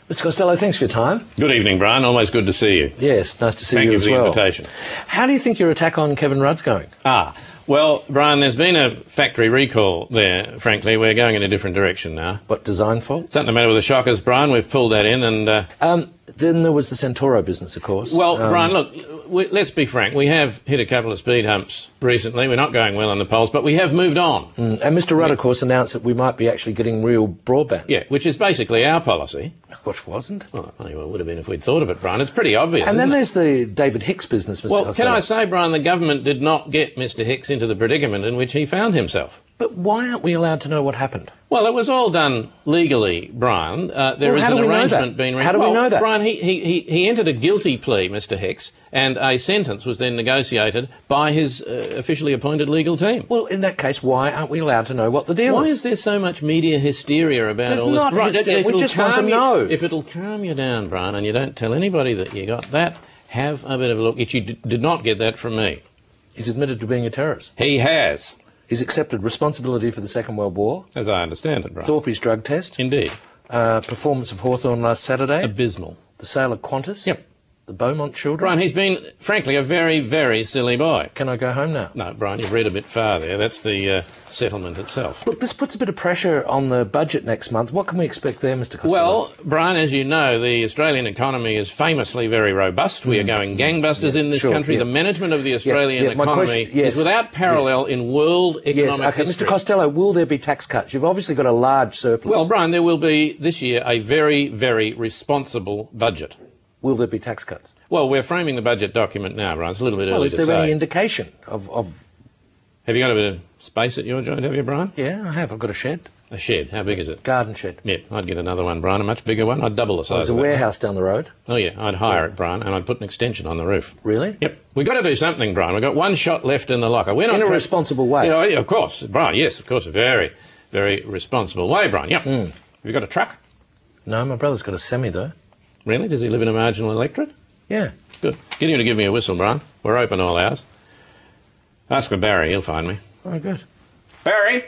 Mr. Costello, thanks for your time. Good evening, Brian. Always good to see you. Yes, nice to see you as well. Thank you for the invitation. How do you think your attack on Kevin Rudd's going? Well, Brian, there's been a factory recall there, frankly. We're going in a different direction now. What, design fault? Something the matter with the shockers, Brian. We've pulled that in and... Then there was the Santoro business, of course. Well, Brian, look, let's be frank. We have hit a couple of speed humps recently. We're not going well on the polls, but we have moved on. And Mr Rudd, of course, announced that we might be actually getting real broadband. Yeah, which is basically our policy. What wasn't? Well, anyway, it would have been if we'd thought of it, Brian. It's pretty obvious, And then isn't there's the David Hicks business, Mr Well, Costello. can I say, Brian, the government did not get Mr Hicks into the predicament in which he found himself. But why aren't we allowed to know what happened? Well, it was all done legally, Brian. There is an arrangement being reached. How do we know that? Brian, he entered a guilty plea, Mr Hicks, and a sentence was then negotiated by his officially appointed legal team. Well, in that case, why aren't we allowed to know what the deal is? Why is there so much media hysteria about all this? There's not hysteria. We just want to know. If it'll calm you down, Brian, and you don't tell anybody that you got that, have a bit of a look. You did not get that from me. He's admitted to being a terrorist. He has. He's accepted responsibility for the Second World War. As I understand it, Brian. Thorpe's drug test. Indeed. Performance of Hawthorne last Saturday. Abysmal. The sale of Qantas. Yep. The Beaumont children. Brian, he's been, frankly, a very, very silly boy. Can I go home now? No, Brian, you've read a bit far there. That's the settlement itself. Look, this puts a bit of pressure on the budget next month. What can we expect there, Mr Costello? Well, Brian, as you know, the Australian economy is famously very robust. We are going gangbusters in this country. The management of the Australian economy is without parallel in world economic history. Mr Costello, will there be tax cuts? You've obviously got a large surplus. Well, Brian, there will be this year a very, very responsible budget. Will there be tax cuts? Well, we're framing the budget document now, Brian. It's a little bit early to say. Well, is there any indication of... Have you got a bit of space at your joint, have you, Brian? Yeah, I have. I've got a shed. A shed? How big is it? Garden shed. Yeah, I'd get another one, Brian, a much bigger one. I'd double the size There's a of that warehouse down the road. Oh, yeah, I'd hire it, Brian, and I'd put an extension on the roof. Really? Yep. We've got to do something, Brian. We've got one shot left in the locker. We're not in a responsible way? You know, of course, Brian, yes, of course, a very, very responsible way, Brian, yep. Have you got a truck? No, my brother's got a semi, though. Really? Does he live in a marginal electorate? Yeah. Good. Get him to give me a whistle, Brian. We're open all hours. Ask for Barry, he'll find me. Oh, good. Barry!